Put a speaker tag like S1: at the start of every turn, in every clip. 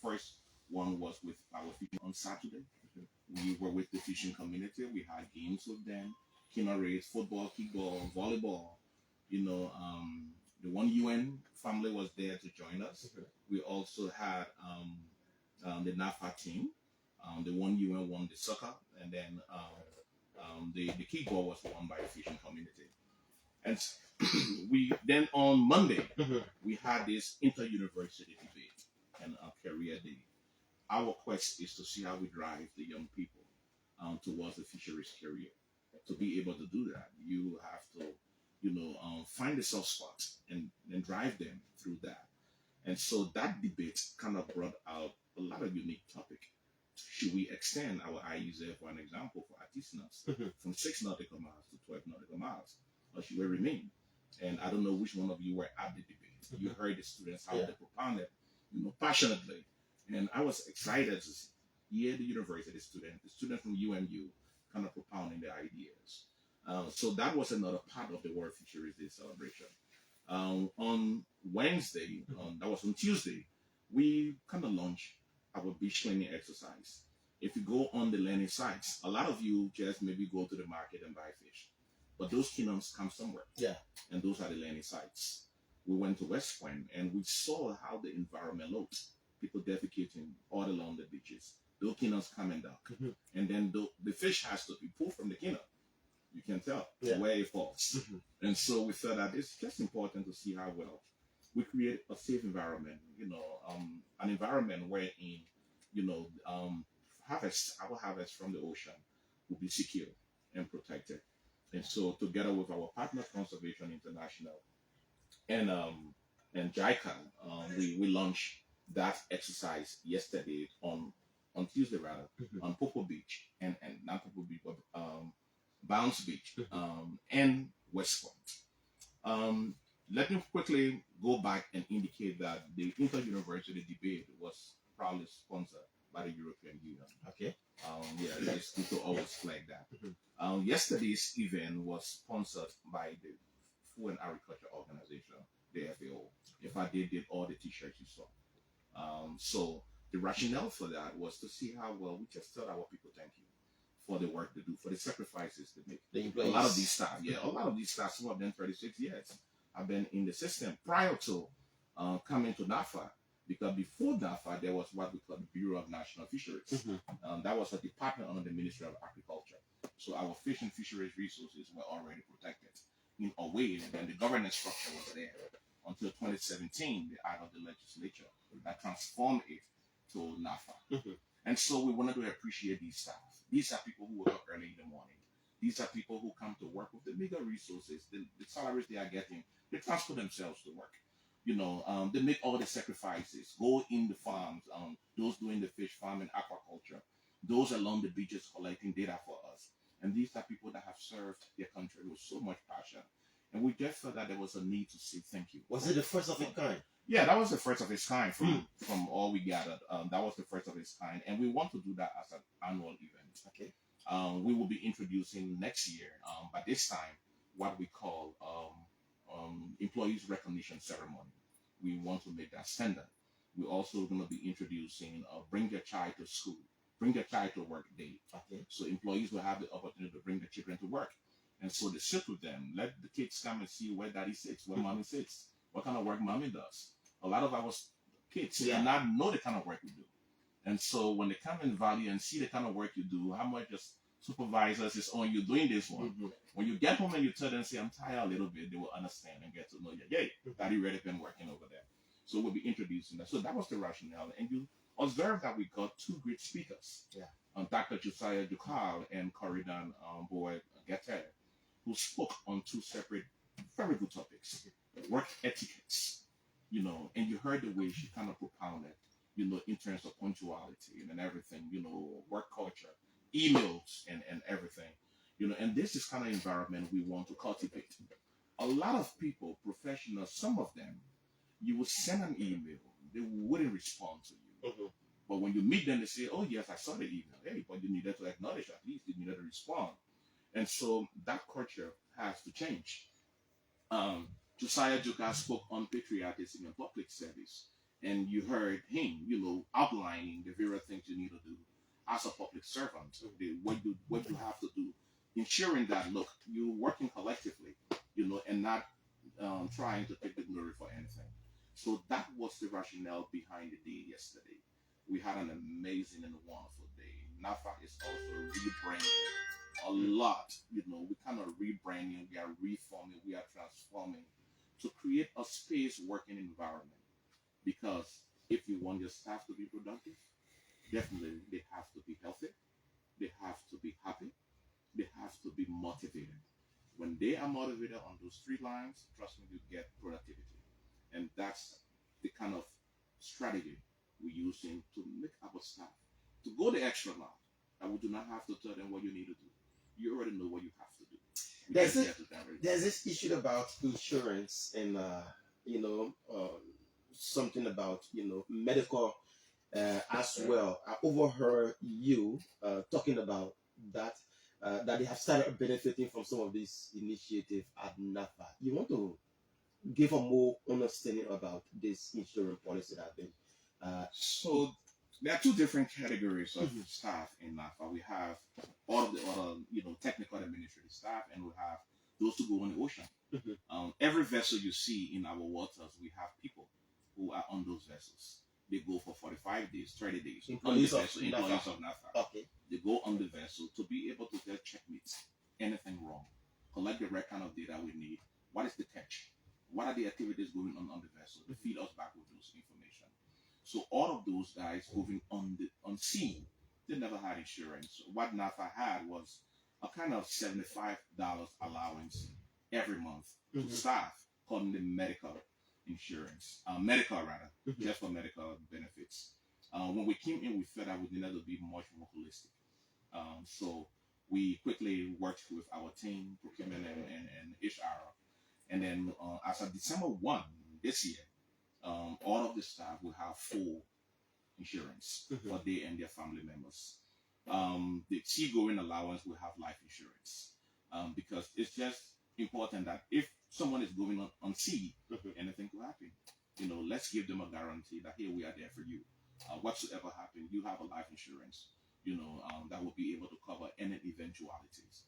S1: first one was with our fishing on Saturday. We were with the fishing community. We had games with them, kino race, football, kickball, volleyball. You know, the one UN family was there to join us. We also had the NAFFA team. The one UN won the soccer, and then the kickball was won by the fishing community. And we then on Monday we had this inter-university debate and a career day. Our quest is to see how we drive the young people towards the fisheries career. To be able to do that, you have to, find the soft spots and drive them through that. And so that debate kind of brought out a lot of unique topic. Should we extend our IUZ, for an example, for artisanals from 6 nautical miles to 12 nautical miles, or should we remain? And I don't know which one of you were at the debate. You heard the students how they propounded, passionately. And I was excited to hear the university student, the student from UMU, kind of propounding the ideas. So that was another part of the World Fisheries Day celebration. On Wednesday, that was on Tuesday, we kind of launched our beach cleaning exercise. If you go on the learning sites, a lot of you just maybe go to the market and buy fish. But those kingdoms come somewhere. Yeah. And those are the learning sites. We went to West Point and we saw how the environment looked. People defecating all along the beaches. Those kingdoms coming down. And then the fish has to be pulled from the kingdom. You can tell where it falls. And so we felt that it's just important to see how well we create a safe environment, an environment wherein, our harvest from the ocean will be secure and protected. And so together with our partner, Conservation International and JICA, we launched that exercise yesterday on Tuesday rather, on Popo Beach and not Popo Beach, but Bounce Beach and West Point. Let me quickly go back and indicate that the inter-university debate was proudly sponsored by the European Union. Okay. It's good to always flag that. Yesterday's event was sponsored by the Food and Agriculture Organization, the FAO. If I did all the t-shirts you saw. So the rationale for that was to see how well we just tell our people thank you for the work they do, for the sacrifices they make. A lot of these staff, some of them 36 years, have been in the system prior to coming to NAFFA. Because before NAFFA, there was what we call the Bureau of National Fisheries. That was a department under the Ministry of Agriculture. So our fish and fisheries resources were already protected in a way, and then the governance structure was there until 2017, the act of the legislature that transformed it to NAFFA. And so we wanted to appreciate these staff. These are people who wake up early in the morning. These are people who come to work with the bigger resources, the salaries they are getting. They transport themselves to work. They make all the sacrifices, go in the farms, those doing the fish farm and aquaculture, those along the beaches collecting data for us. And these are people that have served their country with so much passion. And we just felt that there was a need to say thank you. Was it the first of its kind? Yeah, that was the first of its kind from all we gathered. That was the first of its kind. And we want to do that as an annual event. Okay. We will be introducing next year, by this time, what we call employees recognition ceremony. We want to make that standard. We're also going to be introducing bring your child to school, bring your child to work day. Okay. So employees will have the opportunity to bring the children to work. And so they sit with them, let the kids come and see where daddy sits, where mommy sits, what kind of work mommy does. A lot of our kids do not know the kind of work we do. And so when they come in value and see the kind of work you do, how much just supervisors is on you doing this one. When you get home and you tell them, say, I'm tired a little bit, they will understand and get to know you. Yeah, daddy really been working over there. So we'll be introducing that. So that was the rationale. And you observe that we got 2 great speakers. Dr. Josiah Jukal and Corridan Boyd Gatter, who spoke on 2 separate, very good topics. Work etiquettes, and you heard the way she kind of propounded, in terms of punctuality and everything, work culture, emails and everything, and this is kind of environment we want to cultivate. A lot of people, professionals, some of them, you will send an email, they wouldn't respond to you. But when you meet them, they say, oh yes, I saw the email. Hey, but you needed to acknowledge at least, you needed to respond. And so that culture has to change. Josiah Joka spoke on patriotism and public service. and you heard him, outlining the various things you need to do as a public servant, what you have to do, ensuring that look, you're working collectively, and not trying to take the glory for anything. So that was the rationale behind the day yesterday. We had an amazing and wonderful day. NAFFA is also rebranding a lot. We kind of rebranding, we are reforming, we are transforming to create a space working environment. Because if you want your staff to be productive, definitely they have to be healthy, they have to be happy, they have to be motivated. When they are motivated on those three lines, trust me, you get productivity. And that's the kind of strategy we're using to make our staff to go the extra mile. And we do not have to tell them what you need to do. You already know what you have to do.
S2: There's this issue about insurance and you know something about medical as well. I overheard you talking about that that they have started benefiting from some of these initiatives at NAFFA. You want to give a more understanding about this insurance policy that have been
S1: So there are two different categories of staff in NAFFA. We have all of the other, technical administrative staff, and we have those who go on the ocean. Every vessel you see in our waters, we have people who are on those vessels. They go for 45 days, 30 days on the vessel, employees of NAFFA.
S2: Okay.
S1: They go on the vessel to be able to get checkmates, anything wrong, collect the right kind of data we need. What is the catch? What are the activities going on the vessel to feed us back with those information? So all of those guys moving on scene, they never had insurance. What NAFFA had was a kind of $75 allowance every month to staff, calling the medical insurance, just for medical benefits. When we came in, we felt that we needed to be much more holistic. So we quickly worked with our team, procurement and HR. And then as of December 1 this year, all of the staff will have full insurance for they and their family members. The seagoing allowance will have life insurance because it's just important that if someone is going on sea, anything could happen. Let's give them a guarantee that here we are there for you. Whatsoever happens, you have a life insurance. That will be able to cover any eventualities.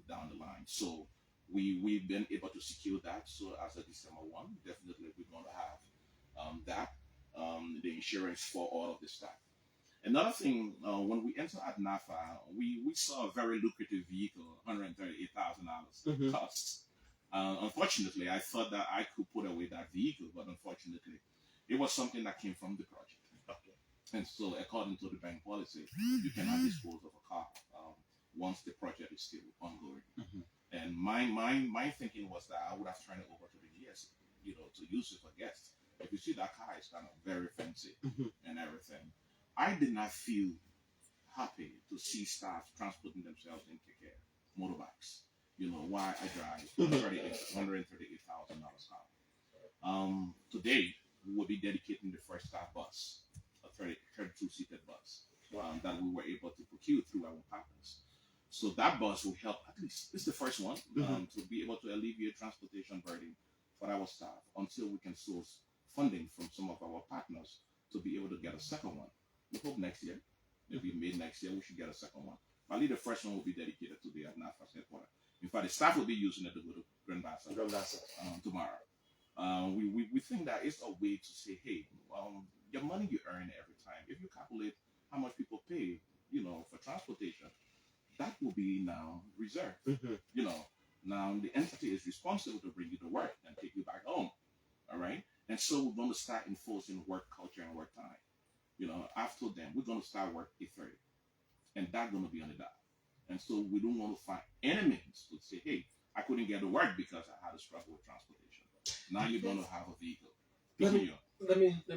S1: Down the line. So we've been able to secure that. So as of December 1, definitely we're going to have the insurance for all of the staff. Another thing, when we entered at NAFFA, we saw a very lucrative vehicle, $138,000 cost. Unfortunately, I thought that I could put away that vehicle, but unfortunately, it was something that came from the project.
S2: Okay.
S1: And so, according to the bank policy, you cannot dispose of a car once the project is still ongoing. And my thinking was that I would have turned it over to the GSA, to use it for guests. If you see that car is kind of very fancy and everything. I did not feel happy to see staff transporting themselves in KK motorbikes. Why I drive $138,000 car. Today, we will be dedicating the first staff bus, a 32-seated bus, that we were able to procure through our partners. So that bus will help, at least, it's the first one, to be able to alleviate transportation burden for our staff until we can source funding from some of our partners to be able to get a second one. We hope next year, maybe mid next year, we should get a second one. Probably the first one will be dedicated to the NAFFA headquarters. In fact, the staff will be using it to go to Grand Bassa tomorrow. We think that it's a way to say, hey, your money you earn every time, if you calculate how much people pay, for transportation, that will be now reserved. Now the entity is responsible to bring you to work and take you back home. All right. And so we're going to start enforcing work culture and work time. After them, we're going to start work 8:30, and that's going to be on the dot. And so we don't want to find any means to say, hey, I couldn't get to work because I had to struggle with transportation. Now you're going to have a vehicle picking you up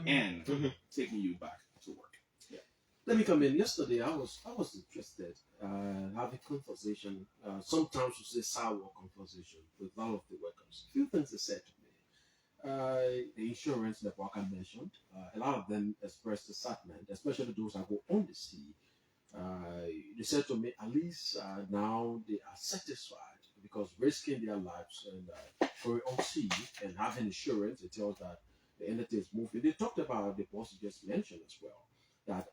S1: and taking you back to work.
S3: Yeah. Let me come in. Yesterday, I was interested having conversation. Sometimes we say sour conversation with all of the workers. A few things they said to me. The insurance that Walker mentioned, a lot of them expressed excitement, especially those that go on the sea. They said to me, at least now they are satisfied because risking their lives and going on sea and having insurance, it tells that the entity is moving. They talked about the boss you just mentioned as well, that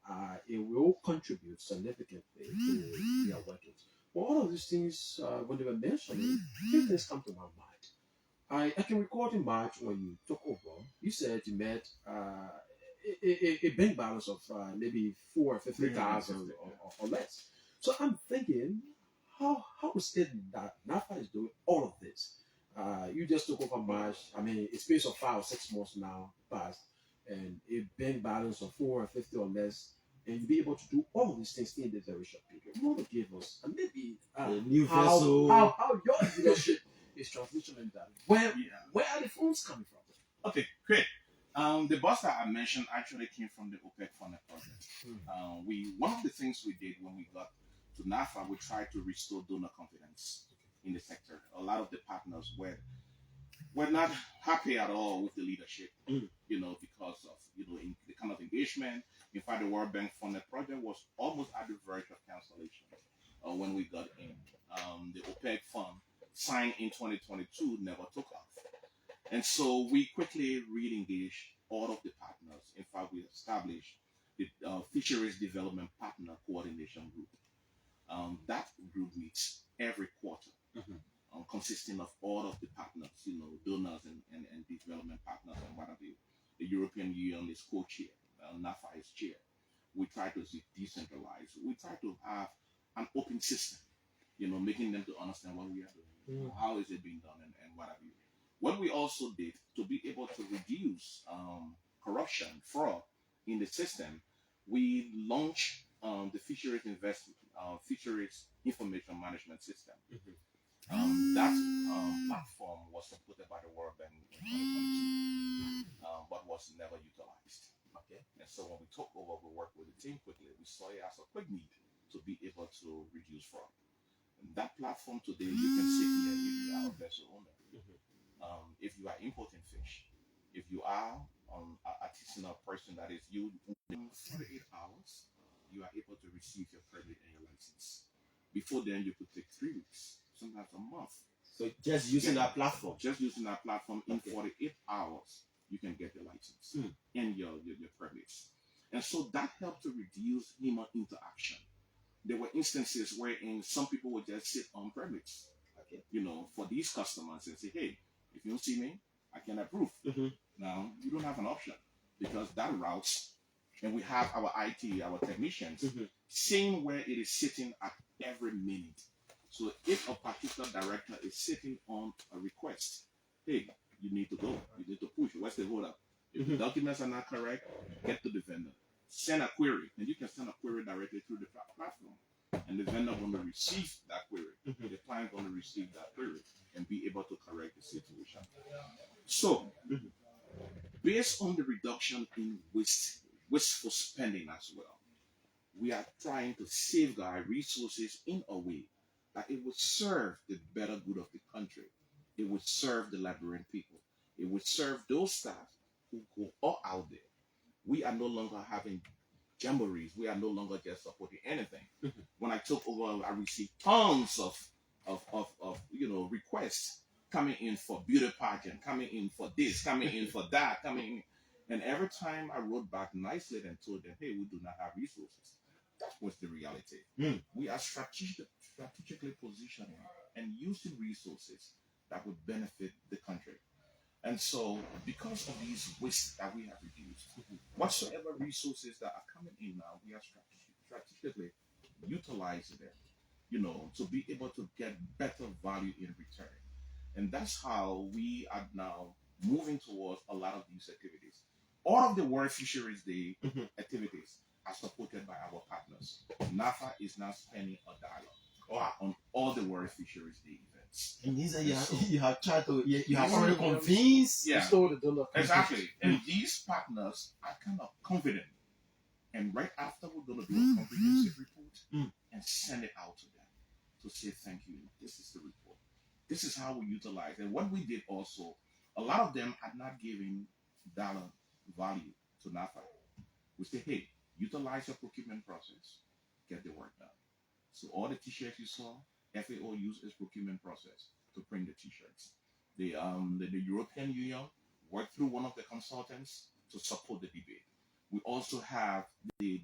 S3: it will contribute significantly to their workings. But all of these things, when they were mentioning, few things come to my mind. I can recall in March when you took over, you said you met a bank balance of maybe 450,000 or less. So I'm thinking, how is it that NAFFA is doing all of this? You just took over March. I mean, it's space of 5 or 6 months now passed, and a bank balance of 450 or less, and you be able to do all of these things in this very short period. You want to give us maybe
S2: A new
S3: how,
S2: vessel.
S3: how your leadership is transitioning that. Where are the funds coming from?
S1: Okay, great. The bus that I mentioned actually came from the OPEC funded project. One of the things we did when we got to NAFFA, we tried to restore donor confidence in the sector. A lot of the partners were not happy at all with the leadership, because of the kind of engagement. In fact, the World Bank funded project was almost at the verge of cancellation when we got in. The OPEC fund signed in 2022 never took off. And so we quickly re-engaged all of the partners. In fact, we established the Fisheries Development Partner Coordination Group. That group meets every quarter, consisting of all of the partners, donors and development partners and what have you. The European Union is co-chair, NAFFA is chair. We try to decentralize. We try to have an open system, making them to understand what we are doing, how is it being done, and what have you. What we also did to be able to reduce corruption, fraud in the system, we launched the Fisheries Information Management System. That platform was supported by the World Bank in 2022, but was never utilized. Okay, and so when we took over, we worked with the team quickly. We saw it as a quick need to be able to reduce fraud. And that platform today, you can see here if you are a vessel owner. If you are importing fish, if you are an artisanal person, that is, you in 48 hours, you are able to receive your permit and your license. Before then, you could take 3 weeks, sometimes a month.
S2: So just using that platform.
S1: Just using that platform in 48 hours, you can get your license and your permits. And so that helped to reduce human interaction. There were instances wherein some people would just sit on permits, for these customers and say, hey, if you don't see me, I can approve. Now, you don't have an option because that routes, and we have our IT, our technicians, seeing where it is sitting at every minute. So if a particular director is sitting on a request, hey, you need to go, you need to push, what's the hold up? If the documents are not correct, get to the vendor. Send a query, and you can send a query directly through the platform. And the vendor going to receive that query. The client going to receive that query and be able to correct the situation. So, based on the reduction in wasteful spending as well, we are trying to safeguard resources in a way that it would serve the better good of the country. It would serve the Liberian people. It would serve those staff who go all out there. We are no longer having jamborees. We are no longer just supporting anything. When I took over, I received tons of requests coming in for beauty pageant, coming in for this, coming in for that, coming in. And every time I wrote back nicely and told them, hey, we do not have resources. That was the reality. We are strategically positioning and using resources that would benefit the country. And so, because of these wastes that we have reduced, whatsoever resources that are coming in now, we are strategically utilizing them, to be able to get better value in return. And that's how we are now moving towards a lot of these activities. All of the World Fisheries Day activities are supported by our partners. NAFFA is now spending $1 on all the World Fisheries Day events.
S2: And these are you have tried to you have already convinced.
S1: Exactly. And these partners are kind of confident. And right after, we're going to do a comprehensive report and send it out to them to say thank you. This is the report. This is how we utilize. And what we did also, a lot of them are not giving dollar value to NAFFA. We say, hey, utilize your procurement process, get the work done. So all the t-shirts you saw, FAO used its procurement process to print the t-shirts. The European Union work through one of the consultants to support the debate. We also have the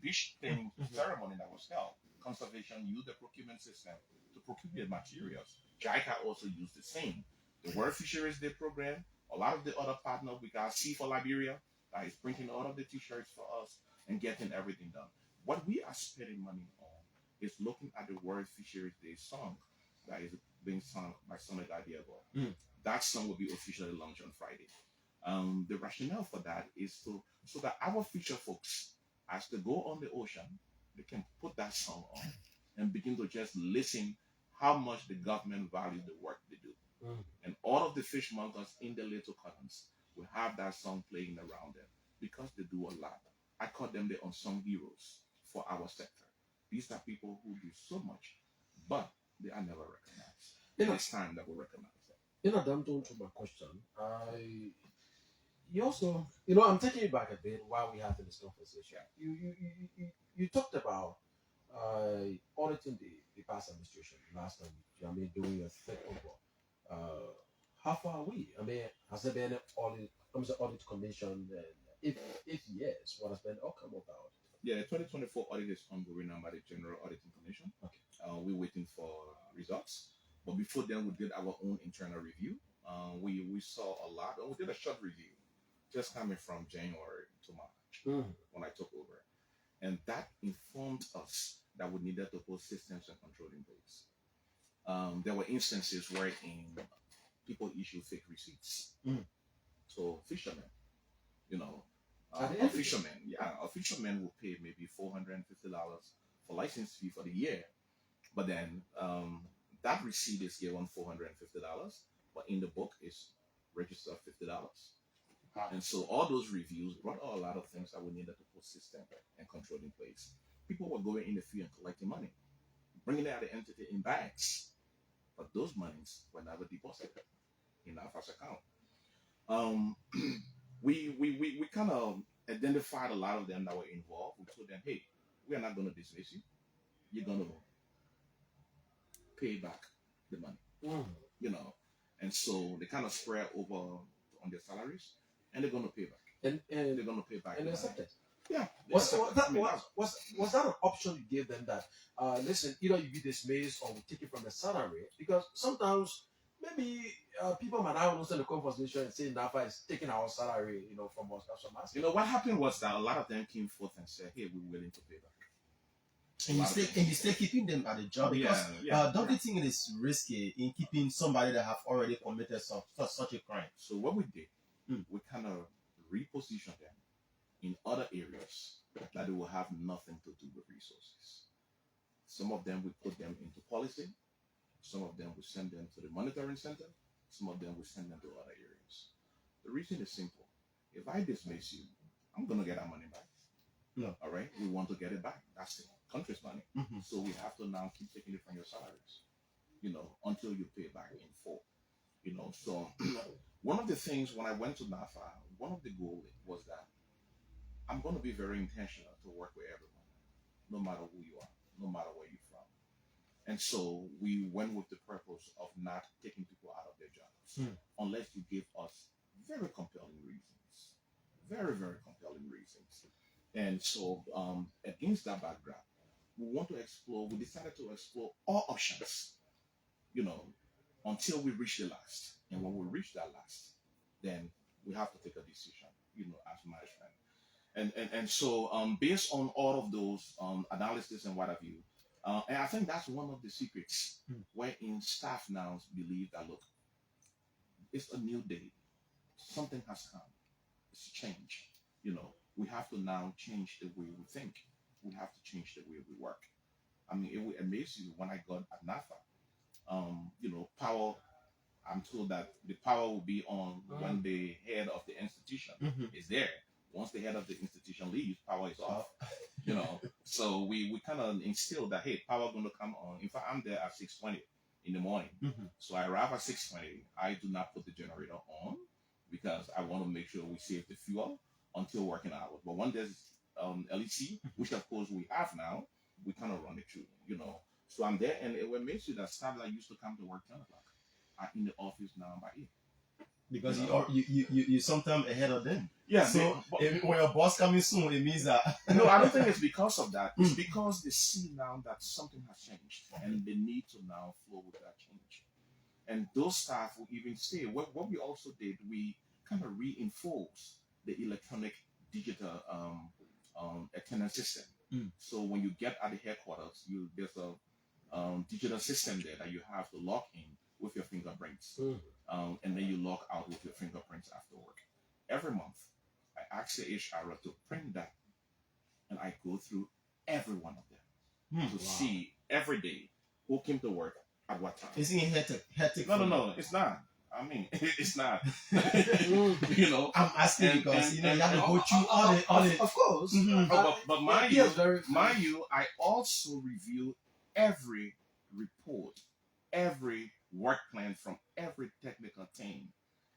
S1: beach cleaning ceremony that was held. Conservation used the procurement system to procure the materials. JICA also used the same. The World Fisheries Day program, a lot of the other partners, we got C for Liberia, that is printing all of the t-shirts for us and getting everything done. What we are spending money on is looking at the World Fisheries Day song that is being sung by Sonny Diego. That song will be officially launched on Friday. The rationale for that is so that our future folks, as they go on the ocean, they can put that song on and begin to just listen how much the government values the work they do. And all of the fishmongers in the little cotons will have that song playing around them because they do a lot. I call them the unsung heroes for our sector. These are people who do so much, but they are never recognized. It's time that we recognize them.
S3: Don't to my question. You also, I'm taking you back a bit while we have this conversation. You talked about auditing the past administration last time. Doing your third over. How far are we? Has there been an audit commission? And if yes, what has been the outcome of that audit?
S1: Yeah, the 2024 audit is ongoing now by the General Auditing Commission.
S3: Okay.
S1: We're waiting for results. But before then, we did our own internal review. We saw a lot. We did a short review, just coming from January to March when I took over. And that informed us that we needed to put systems and control in place. There were instances wherein people issue fake receipts. So fishermen, a fisherman will pay maybe $450 for license fee for the year, but then that receipt is given $450, but in the book is registered $50. And so all those reviews brought a lot of things that we needed to put system and control in place. People were going in the field and collecting money, bringing out the entity in bags, but those monies were never deposited in NAFFA's account. We kind of identified a lot of them that were involved. We told them, hey, we are not going to dismiss you. You're going to pay back the money, And so they kind of spread over on their salaries, and they're going to pay back.
S3: And
S1: they're going to pay back.
S3: And they accepted.
S1: Yeah.
S3: Was that an option you gave them that, listen, either you be dismissed or we take it from the salary? Because sometimes maybe people might not understand the conversation and say NAFFA is taking our salary, from us. That's what I'm asking.
S1: What happened was that a lot of them came forth and said, hey, we're willing to pay back.
S2: And you still keeping them at the job because don't you think it is risky in keeping somebody that have already committed such a crime?
S1: So what we did, we kind of repositioned them in other areas that they will have nothing to do with resources. Some of them we put them into policy. Some of them we send them to the monitoring center. Some of them we send them to other areas. The reason is simple. If I dismiss you, I'm going to get our money back.
S2: No.
S1: All right? We want to get it back. That's the country's money. So we have to now keep taking it from your salaries, until you pay back in full. So one of the things when I went to NAFFA, one of the goals was that I'm going to be very intentional to work with everyone, no matter who you are, no matter where you're from. And so we went with the purpose of not taking people out of their jobs unless you give us very compelling reasons. Very, very compelling reasons. And so against that background, we decided to explore all options, until we reach the last. And when we reach that last, then we have to take a decision, as management. And so based on all of those analysis and what have you, and I think that's one of the secrets wherein staff now believe that, look, it's a new day. Something has come. It's a change. We have to now change the way we think. We have to change the way we work. It would amaze you when I got at NAFFA. Power, I'm told that the power will be on when the head of the institution is there. Once the head of the institution leaves, power is off. So we kind of instilled that, hey, power going to come on. In fact, I'm there at 6:20 in the morning. So I arrive at 6:20. I do not put the generator on because I want to make sure we save the fuel until working hours. But when there's LEC, which of course we have now, we kind of run it through, So I'm there, and it makes you that staff that used to come to work 10 o'clock are in the office now by 8.
S2: Because
S1: You
S2: you
S1: know?
S2: are you sometimes ahead of them.
S1: Yeah.
S2: So when your boss coming soon, it means that
S1: No, I don't think it's because of that. It's because they see now that something has changed and they need to now flow with that change. And those staff will even stay. What we also did, we kind of reinforced the electronic digital attendance system. So when you get at the headquarters, there's a digital system there that you have to log in with your fingerprints, and then you log out with your fingerprints after work. Every month, I ask the HR to print that, and I go through every one of them to see every day who came to work at what time.
S2: Isn't it hectic?
S1: No, it's not. I mean, it's not.
S2: I'm asking because you have to go through all the.
S3: Of course.
S1: But mind you, I also review every report, every work plan from every technical team,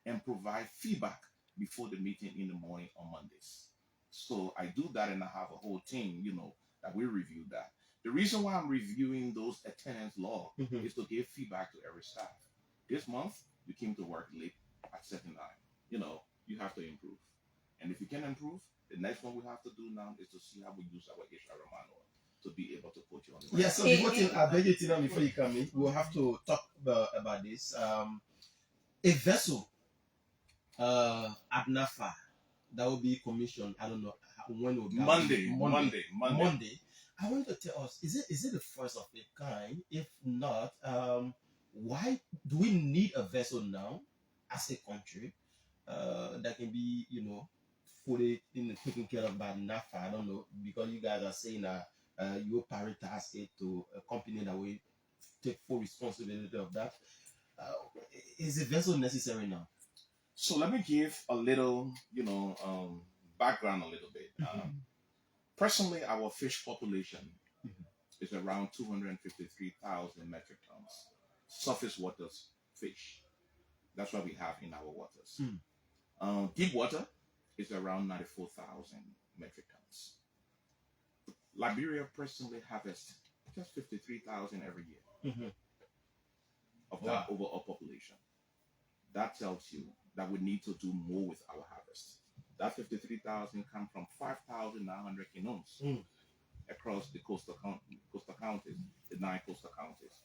S1: and provide feedback before the meeting in the morning on Mondays. So I do that, and I have a whole team, that we review that. The reason why I'm reviewing those attendance log is to give feedback to every staff. This month, you came to work late at 7:09. You have to improve. And if you can improve, the next one we have to do now is to see how we use our HR manual to be able to put you on the right.
S2: Yeah, so before I beg you to know before you come in, we'll have to talk about this. A vessel at NAFFA that will be commissioned, I don't know when it will be. Monday. I want you to tell us, is it the first of its kind? If not, why do we need a vessel now as a country that can be, fully taken care of by NAFFA? I don't know, because you guys are saying that you prioritize it to a company that will take full responsibility of that. Is a vessel necessary now?
S1: So let me give a little, background a little bit. Personally, our fish population is around 253,000 metric tons. Surface waters fish. That's what we have in our waters. Deep water is around 94,000 metric tons. Liberia personally harvests just 53,000 every year of that overall population. That tells you that we need to do more with our harvest. That 53,000 come from 5,900 canoes across the coastal counties, the 9 coastal counties.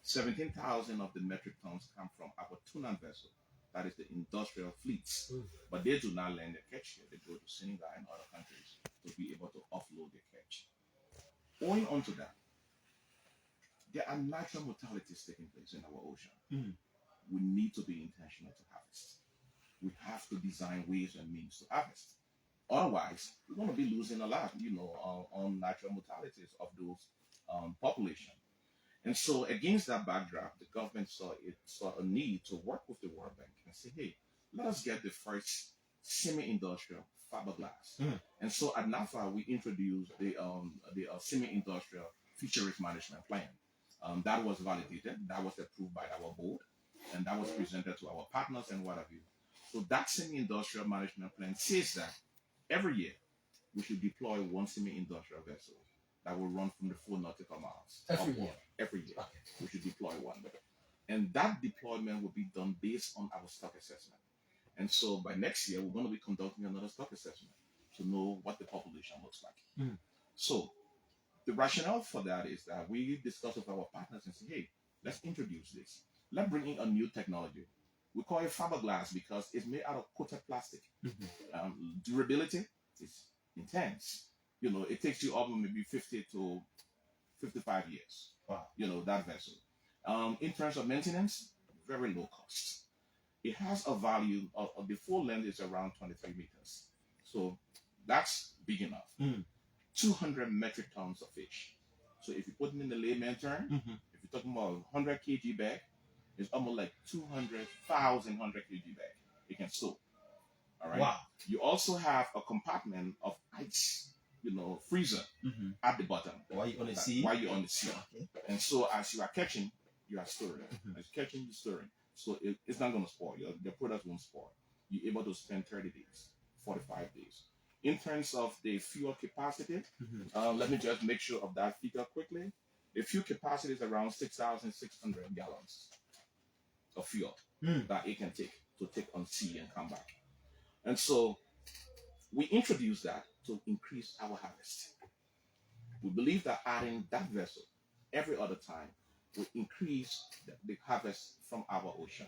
S1: 17,000 of the metric tons come from our tuna vessel, that is the industrial fleets. But they do not land their catch here. They go to Senegal and other countries to be able to offload their catch. Owing on to that, there are natural mortalities taking place in our ocean. We need to be intentional to harvest. We have to design ways and means to harvest. Otherwise, we're going to be losing a lot, on natural mortalities of those population. And so, against that backdrop, the government saw a need to work with the World Bank and say, hey, let us get the first semi-industrial fiberglass. And so, at NAFFA, we introduced the semi-industrial fisheries management plan. That was validated, that was approved by our board, and that was presented to our partners and what have you. So that semi-industrial management plan says that every year we should deploy one semi-industrial vessel that will run from the 4 nautical miles.
S3: Every year.
S1: Okay. We should deploy one. And that deployment will be done based on our stock assessment. And so by next year, we're going to be conducting another stock assessment to know what the population looks like. So the rationale for that is that we discuss with our partners and say, hey, let's introduce this. Let's bring in a new technology. We call it fiberglass because it's made out of coated plastic. Durability is intense. It takes you up maybe 50 to 55 years.
S2: Wow.
S1: That vessel. In terms of maintenance, very low cost. It has a value of the full length is around 23 meters. So that's big enough. 200 metric tons of fish. So if you put it in the layman term, if you're talking about 100 kg bag, it's almost like 200,000 100 kg bag. It can store. All right.
S2: Wow.
S1: You also have a compartment of ice, freezer at the bottom.
S2: While you're on the sea?
S1: While you're on the sea.
S2: Okay.
S1: And so as you are catching, you are storing. As you're catching, you're storing. So it's not going to spoil. Your product won't spoil. You're able to spend 30 days, 45 days. In terms of the fuel capacity, let me just make sure of that figure quickly. The fuel capacity is around 6,600 gallons of fuel that it can take to take on sea and come back. And so we introduced that to increase our harvest. We believe that adding that vessel every other time will increase the harvest from our ocean.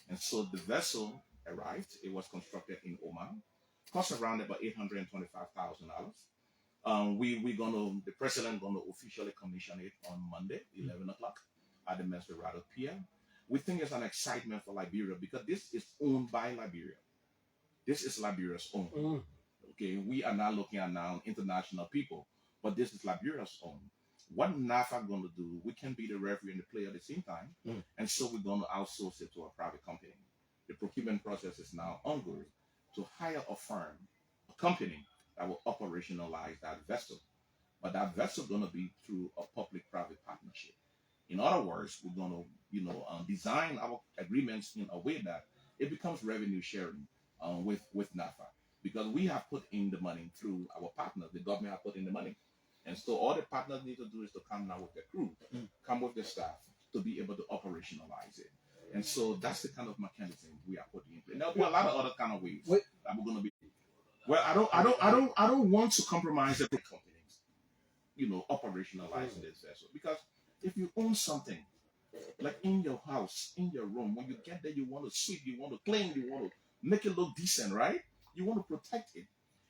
S1: And so the vessel arrived. It was constructed in Oman, cost around about $825,000. The president gonna officially commission it on Monday, 11 o'clock at the Mesperado Pier. We think it's an excitement for Liberia because this is owned by Liberia. This is Liberia's own. Okay, we are not looking at now international people, but this is Liberia's own. What NAFFA going to do? We can be the referee and the player at the same time, and so we're going to outsource it to a private company. The procurement process is now ongoing to hire a firm, a company that will operationalize that vessel. But that vessel going to be through a public-private partnership. In other words, we're going to, design our agreements in a way that it becomes revenue sharing with NAFFA, because we have put in the money through our partners. The government have put in the money, and so all the partners need to do is to come now with the crew, come with the staff to be able to operationalize it. And so that's the kind of mechanism we are putting in place. And there'll be a lot of other kind of ways that we're going to be. Well, I don't want to compromise the companies, operationalizing this vessel, because if you own something, like in your house, in your room, when you get there, you want to sweep, you want to clean, you want to make it look decent, right? You want to protect it.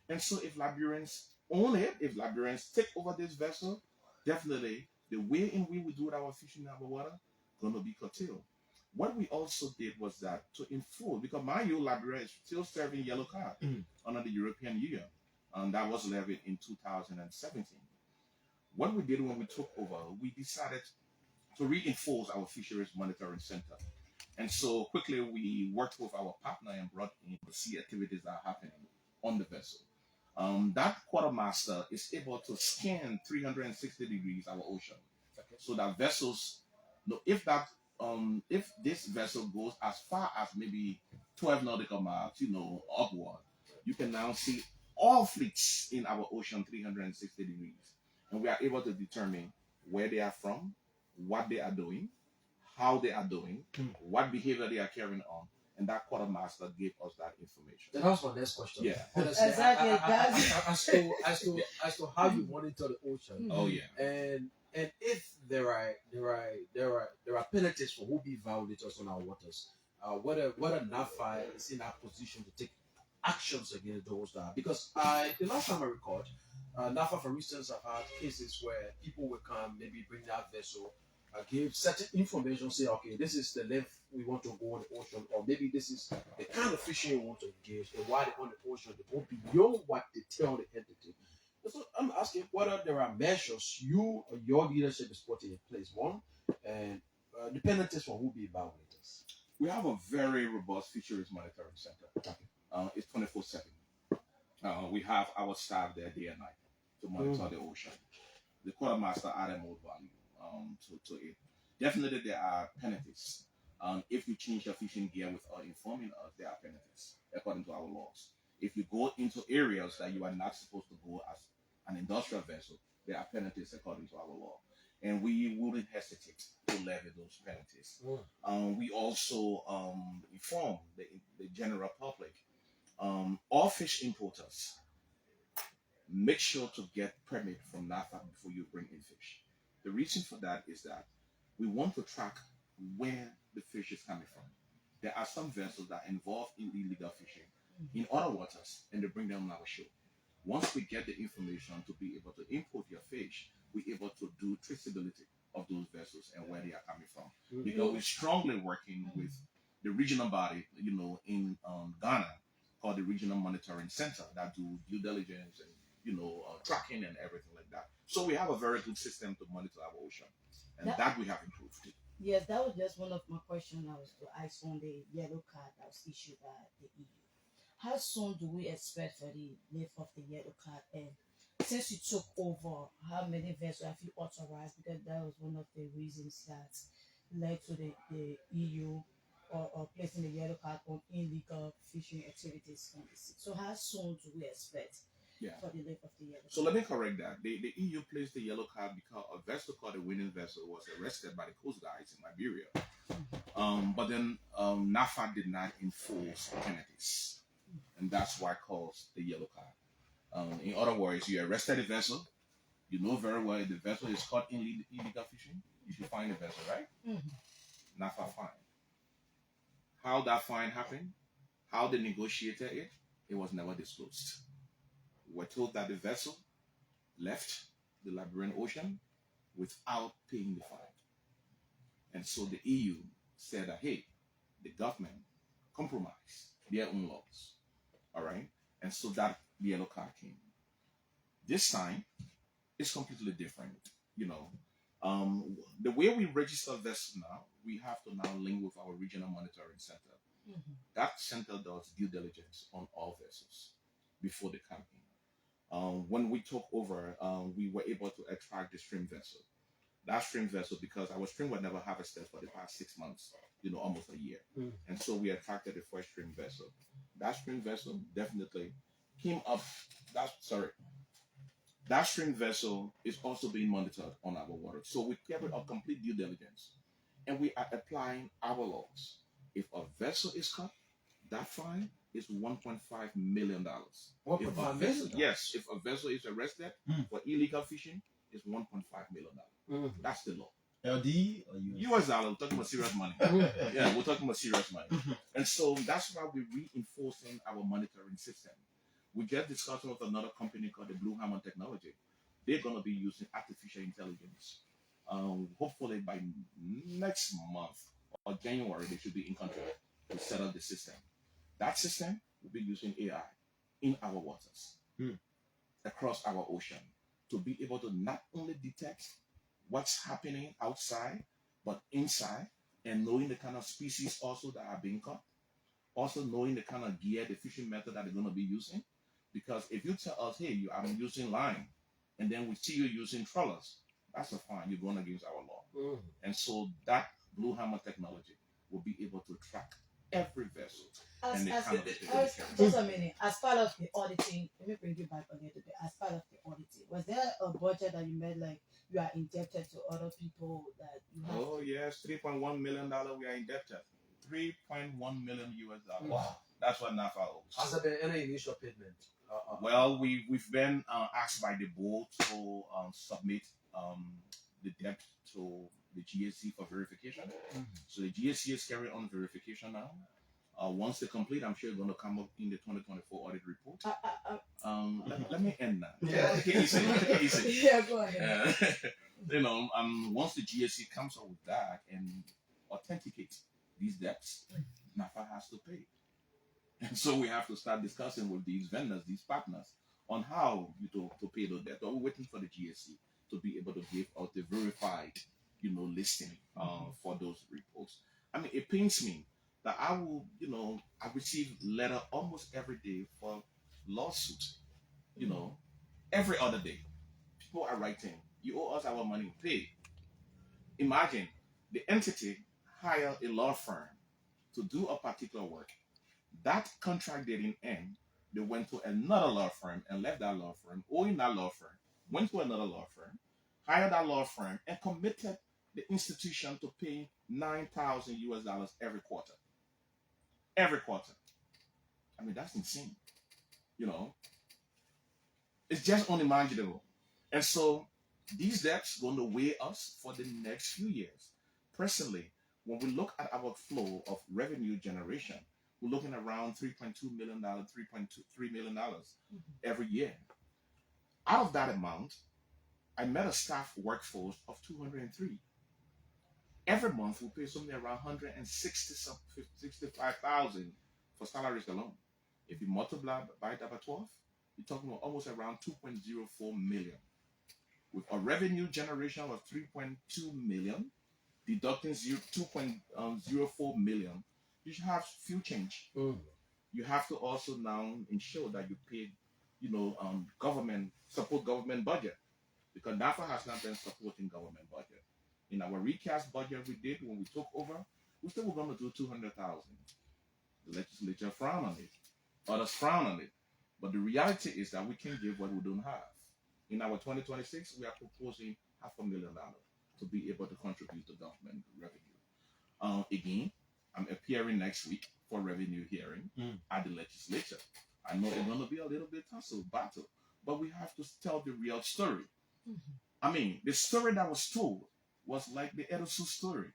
S1: And so if Liberians own it, if Liberians take over this vessel, definitely the way in which we do our fishing in our water going to be curtailed. What we also did was that to enforce, because mind you, Liberia is still serving yellow card under the European Union, and that was levied in 2017. What we did when we took over, we decided to reinforce our fisheries monitoring center. And so quickly we worked with our partner and brought in the sea activities that are happening on the vessel. That quartermaster is able to scan 360 degrees our ocean. Okay. So that vessels, if this vessel goes as far as maybe 12 nautical miles, upward, you can now see all fleets in our ocean 360 degrees. And we are able to determine where they are from, what they are doing, how they are doing, what behavior they are carrying on, and that quartermaster gave us that information.
S3: That was my next question.
S1: Yeah,
S3: exactly. As to how you monitor the ocean.
S1: Oh yeah.
S3: And if there are penalties for who be violators on our waters, whether NAFFA is in a position to take actions against those that, because the last time I record, NAFFA, for instance, have had cases where people will come, maybe bring that vessel, give certain information, say, okay, this is the length we want to go on the ocean, or maybe this is the kind of fishing we want to engage, and why they're on the ocean, they go beyond what they tell the entity. So I'm asking whether there are measures you or your leadership is putting in place, one, and the penalties for who be violators.
S1: We have a very robust fisheries monitoring center. Okay. It's 24/7. We have our staff there day and night to monitor the ocean. The quartermaster added more value to it. Definitely there are penalties. If you change your fishing gear without informing us, there are penalties according to our laws. If you go into areas that you are not supposed to go as an industrial vessel, there are penalties according to our law. And we wouldn't hesitate to levy those penalties. We also inform the general public. All fish importers, make sure to get permit from NAFFA before you bring in fish. The reason for that is that we want to track where the fish is coming from. There are some vessels that involve in illegal fishing in other waters, and they bring them on our shore. Once we get the information to be able to import your fish, we're able to do traceability of those vessels and where they are coming from. Because we're strongly working with the regional body, in Ghana, called the Regional Monitoring Center, that do due diligence and tracking and everything like that. So we have a very good system to monitor our ocean, and that we have improved.
S4: Yes, that was just one of my questions I was to ask on the yellow card that was issued by the EU. How soon do we expect for the lift of the yellow card? And since you took over, how many vessels have you authorized? Because that was one of the reasons that led to the EU or placing the yellow card on illegal fishing activities on the sea. So how soon do we expect
S1: Yeah.
S4: for the life of the yellow
S1: So
S4: card?
S1: let me correct that. The EU placed the yellow card because a vessel called the winning vessel was arrested by the coast guards in Liberia. But then NAFFA did not enforce penalties, and that's why it caused the yellow card. In other words, you arrested the vessel. You know very well if the vessel is caught in illegal fishing, you should fine the vessel, right? NAFFA fine. How that fine happened, how they negotiated it, it was never disclosed. We're told that the vessel left the Liberian Ocean without paying the fine. And so the EU said that, hey, the government compromised their own laws. All right? And so that yellow card came. This time, it's completely different. You know, the way we register vessels now, we have to now link with our regional monitoring center. That center does due diligence on all vessels before they come in. When we took over, we were able to attract the stream vessel. That stream vessel, because our stream would never harvested for the past 6 months, almost a year. And so we attracted the first stream vessel. That stream vessel definitely came up. That stream vessel is also being monitored on our water. So we carried out complete due diligence and we are applying our laws. If a vessel is caught, that fine is $1.5 million.
S3: $1.5 million?
S1: Yes, if a vessel is arrested for illegal fishing, it's $1.5 million. That's the law.
S2: LD or
S1: US dollar, we're talking about serious money. Yeah, we're talking about serious money. And so that's why we're reinforcing our monitoring system. We just discussed with another company called the Blue Hammer Technology. They're going to be using artificial intelligence. Hopefully by next month or January, they should be in country to set up the system. That system will be using AI in our waters, across our ocean, to be able to not only detect what's happening outside, but inside, and knowing the kind of species also that are being caught, also knowing the kind of gear, the fishing method that they're going to be using. Because if you tell us, hey, I'm using line, and then we see you using trawlers, that's a fine. You're going against our law. And so that Blue Hammer technology will be able to track every vessel.
S4: Just a minute. As part of the auditing, let me bring you back a little bit. As part of the auditing, was there a budget that you made, like you are indebted to other people that you have?
S1: Oh yes, $3.1 million we are indebted. $3.1 million US dollars.
S3: Wow.
S1: That's what NAFFA owes.
S3: Has there been any initial payment?
S1: Well, we've been asked by the board to submit the debt to the GSC for verification. So the GSC is carrying on verification now. Once they complete, I'm sure it's going to come up in the 2024 audit report. Let me end now.
S2: Yeah.
S1: Take it easy. Take it easy.
S4: Yeah, go ahead.
S1: Once the GSC comes up with that and authenticates these debts, NAFFA has to pay. And so we have to start discussing with these vendors, these partners, on how to pay those debts. We're waiting for the GSC to be able to give out the verified, listing for those reports. I mean, it pains me that I receive letter almost every day for lawsuits. Every other day, people are writing, "You owe us our money, pay." Imagine the entity hire a law firm to do a particular work. That contract didn't end. They went to another law firm and left that law firm, owing that law firm, went to another law firm, hired that law firm, and committed the institution to pay $9,000 US dollars every quarter. Every quarter. I mean, that's insane. It's just unimaginable. And so these debts going to weigh us for the next few years. Personally, when we look at our flow of revenue generation, we're looking around $3.2 million, $3.3 million every year. Out of that amount, I met a staff workforce of 203. Every month, we pay something around $165,000 for salaries alone. If you multiply by that by 12, you're talking about almost around 2.04 million. With a revenue generation of 3.2 million, deducting 2.04 million, you should have few change. You have to also now ensure that you pay, government budget, because NAFFA has not been supporting government budget. In our recast budget we did when we took over, we said we're going to do 200,000. The legislature frowned on it. Others frown on it. But the reality is that we can give what we don't have. In our 2026, we are proposing $500,000 to be able to contribute to government revenue. Again, I'm appearing next week for revenue hearing at the legislature. I know it's going to be a little bit tussle battle, but we have to tell the real story. I mean, the story that was told was like the Edison story.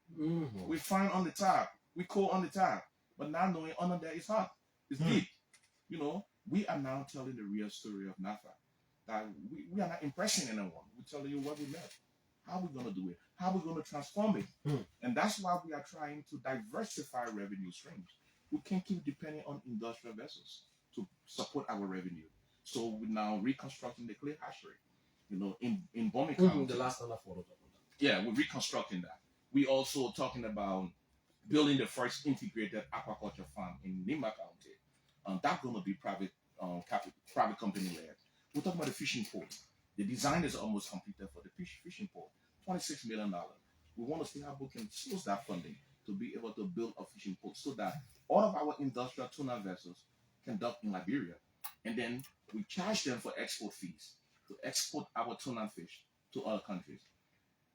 S1: We find on the top, we call on the top, but now knowing under there is hot, it's deep. You know, we are now telling the real story of NAFFA. That we are not impressing anyone. We're telling you what we met, how we're going to do it, how we're going to transform it. And that's why we are trying to diversify revenue streams. We can't keep depending on industrial vessels to support our revenue. So we're now reconstructing the clay hatchery, you know, in Bombay County.
S3: The last time I followed up on that.
S1: Yeah, we're reconstructing that. We also talking about building the first integrated aquaculture farm in Nima County. That's going to be private company led. We're talking about the fishing port. The design is almost completed for the fishing port. $26 million. We want to see how we can source that funding to be able to build a fishing port so that all of our industrial tuna vessels can dock in Liberia. And then we charge them for export fees to export our tuna fish to other countries.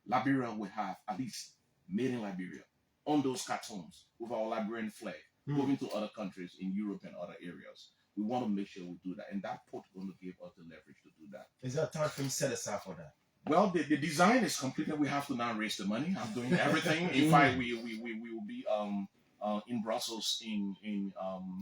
S1: Liberia will have at least made in Liberia on those cartons with our Liberian flag moving to other countries in Europe and other areas. We want to make sure we do that, and that port is going to give us the leverage to do that.
S2: Is there a time frame set aside for that?
S1: Well, the design is completed. We have to now raise the money. I'm doing everything. In fact, we will be in Brussels in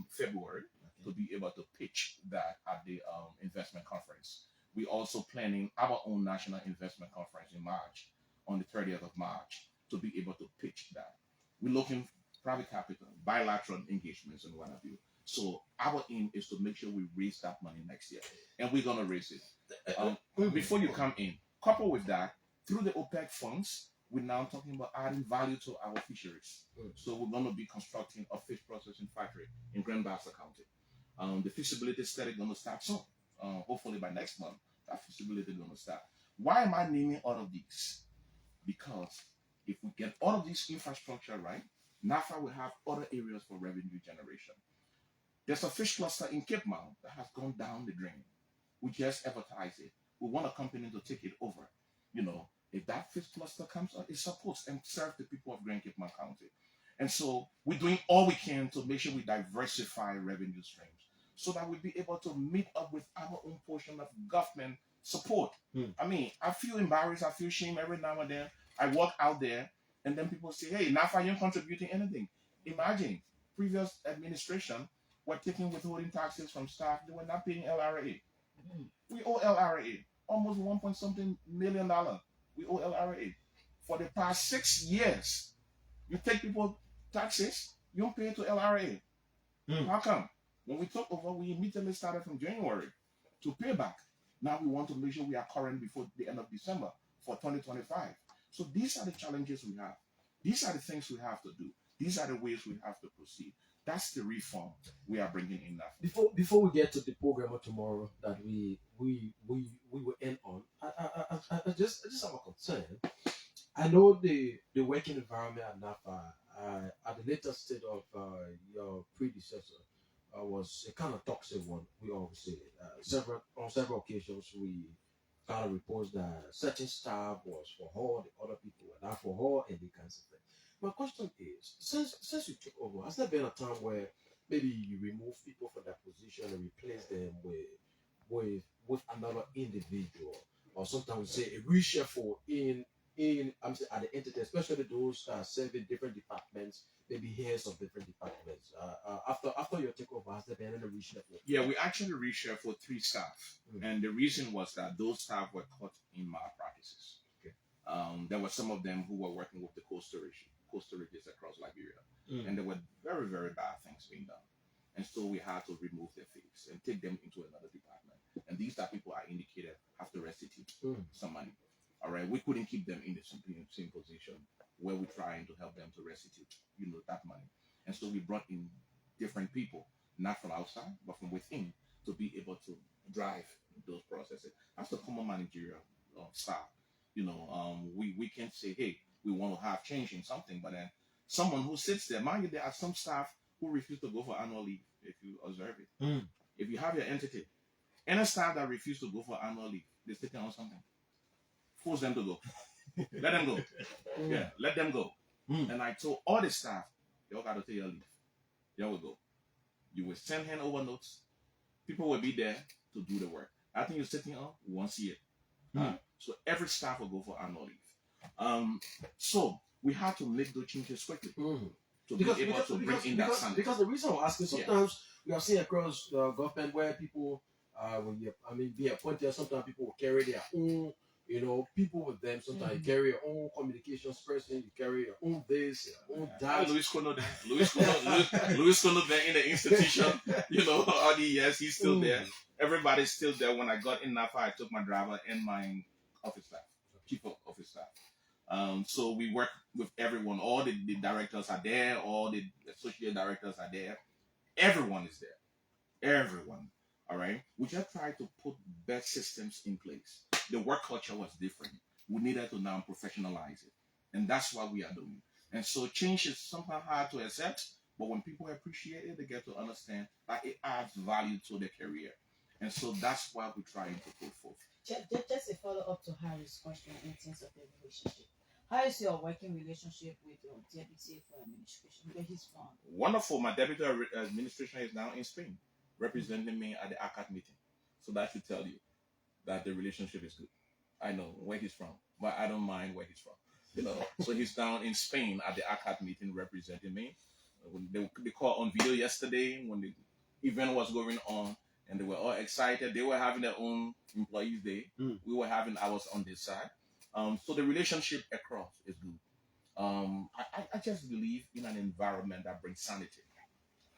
S1: February to be able to pitch that at the investment conference. We're also planning our own national investment conference in March, on the 30th of March, to be able to pitch that. We're looking for private capital, bilateral engagements, and what have you. So our aim is to make sure we raise that money next year, and we're gonna raise it. Before you come in, coupled with that, through the OPEC funds, we're now talking about adding value to our fisheries. So we're gonna be constructing a fish processing factory in Grand Bassa County. The feasibility study is gonna start soon. Hopefully by next month, that feasibility is gonna start. Why am I naming all of these? Because if we get all of this infrastructure right, NAFFA will have other areas for revenue generation. There's a fish cluster in Cape Mount that has gone down the drain. We just advertise it. We want a company to take it over. You know, if that fish cluster comes out, it supports and serves the people of Grand Cape Mount County. And so we're doing all we can to make sure we diversify revenue streams so that we'll be able to meet up with our own portion of government support. I mean, I feel embarrassed, I feel shame every now and then. I walk out there and then people say, hey, NAFFA, you're contributing anything. Imagine, previous administration were taking withholding taxes from staff. They were not paying LRA. We owe LRA almost $1.something million. We owe LRA. For the past 6 years, you take people taxes, you don't pay to LRA. How come? When we took over, we immediately started from January to pay back. Now we want to make sure we are current before the end of December for 2025. So these are the challenges we have. These are the things we have to do. These are the ways we have to proceed. That's the reform we are bringing in NAFFA.
S3: Before we get to the program of tomorrow that we will end on, I just have a concern. I know the working environment at NAFFA at the later state of your predecessor was a kind of toxic one. We always say on several occasions we kind of reports that certain staff was for her, the other people were not for her, and the kinds of things. My question is, since you took over, has there been a time where maybe you remove people from that position and replace them with another individual, or sometimes say a reshuffle at the entity, especially those serving different departments, maybe heads of different departments. After your takeover, has there been any reshuffle?
S1: Yeah, we actually reshuffled 3 staff, and the reason was that those staff were caught in malpractices.
S3: Okay.
S1: There were some of them who were working with the coastal regions across Liberia, and there were very, very bad things being done. And so we had to remove their face and take them into another department. And these are people I indicated have to restitute some money. All right, we couldn't keep them in the same position where we're trying to help them to restitute, that money. And so we brought in different people, not from outside, but from within, to be able to drive those processes. That's the common managerial style. We can't say, hey, we want to have change in something, but then someone who sits there, there are some staff who refuse to go for annual leave, if you observe it. If you have your entity Any staff that refuse to go for annual leave, they're sitting on something. Force them to go. Let them go. Yeah, let them go. And I told all the staff, y'all got to take your leave. Y'all will go. You will send handover notes. People will be there to do the work. I think you're sitting on, we won't see it. So every staff will go for annual leave. So we have to make those changes quickly to be able to bring in that sanity.
S3: Because the reason I'm asking, sometimes we have seen across the government where people, be appointed, sometimes people will carry their own, people with them. Sometimes you carry your own communications person, you carry your own this, your own that.
S1: Louis Kono there. Louis Kono there in the institution, all the years, he's still there. Everybody's still there. When I got in NAFFA, I took my driver and my office staff, chief of office staff. So we work with everyone. All the directors are there. All the associate directors are there. Everyone is there. Everyone. All right. We just try to put best systems in place. The work culture was different. We needed to now professionalize it. And that's what we are doing. And so change is somehow hard to accept, but when people appreciate it, they get to understand that it adds value to their career. And so that's what we're trying to put forth.
S4: Just a follow-up to Harry's question in terms of the relationship. How is your working relationship with your deputy for administration? Where he's from?
S1: Wonderful. My deputy administration is now in Spain, representing me at the ACAT meeting. So that should tell you that the relationship is good. I know where he's from, but I don't mind where he's from. So he's down in Spain at the ACAT meeting representing me. They called on video yesterday when the event was going on, and they were all excited. They were having their own employees day. We were having ours on this side. So the relationship across is good. I just believe in an environment that brings sanity,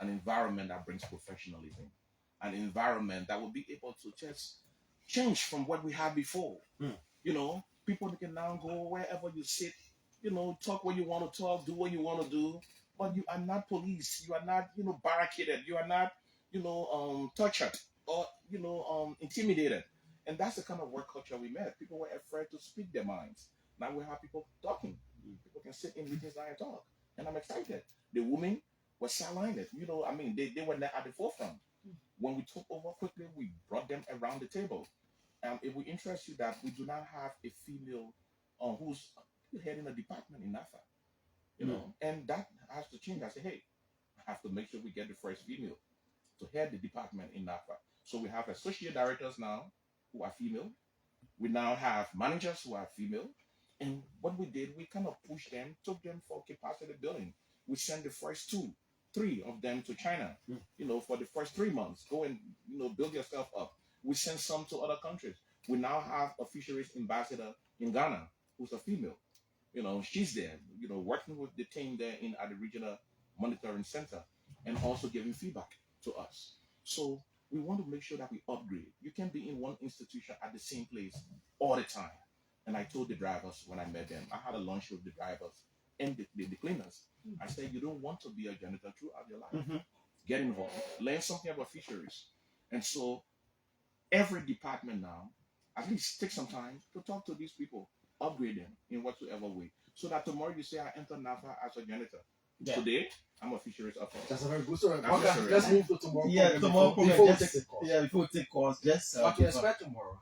S1: an environment that brings professionalism, an environment that will be able to just change from what we had before. People can now go wherever you sit, talk what you want to talk, do what you want to do, but you are not police, you are not, barricaded, you are not, tortured or, intimidated. And that's the kind of work culture we met. People were afraid to speak their minds. Now we have people talking. People can sit in meetings and talk. And I'm excited. The women were sidelined. They were there at the forefront. When we took over quickly, we brought them around the table. It will interest you that we do not have a female who's heading a department in NAFFA. And that has to change. I say, hey, I have to make sure we get the first female to head the department in NAFFA. So we have associate directors now who are female. We now have managers who are female. And what we did, we kind of pushed them, took them for capacity building. We sent the first 3 of them to China, for the first 3 months. Go and, build yourself up. We sent some to other countries. We now have a fisheries ambassador in Ghana who's a female. She's there, working with the team there at the regional monitoring center and also giving feedback to us. So we want to make sure that we upgrade. You can't be in one institution at the same place all the time. And I told the drivers when I met them, I had a lunch with the drivers and the cleaners. I said, you don't want to be a janitor throughout your life. Get involved. Learn something about fisheries. And so every department now, at least take some time to talk to these people, upgrade them in whatsoever way, so that tomorrow you say, I enter NAFFA as a janitor. Yeah. Today, I'm a fisheries officer.
S3: That's a very good story. Okay, let's move to tomorrow.
S2: Yeah, tomorrow
S3: before we take the course.
S2: Yeah, before we take course, just
S3: what can you expect tomorrow?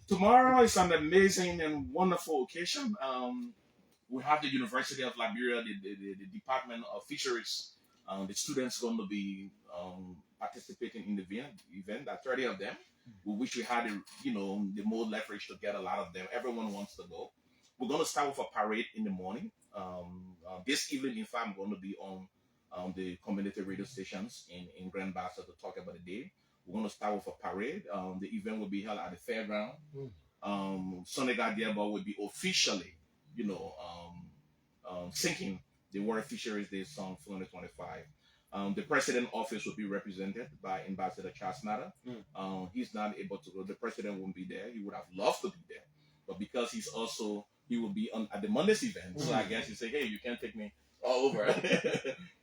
S1: Tomorrow is an amazing and wonderful occasion. We have the University of Liberia, the Department of Fisheries. The students going to be participating in the event. There are 30 of them. We wish we had the more leverage to get a lot of them. Everyone wants to go. We're going to start with a parade in the morning. This evening, in fact, I'm going to be on the community radio stations in Grand Bassa to talk about the day. We're going to start with a parade. The event will be held at the fairground. Senegal Diaba will be officially, singing the World Fisheries Day song for 2025. The president office will be represented by Ambassador Charles Nader. He's not able to go. The president won't be there. He would have loved to be there. But because he will be at the Monday's event. So I guess he say, hey, you can't take me all over.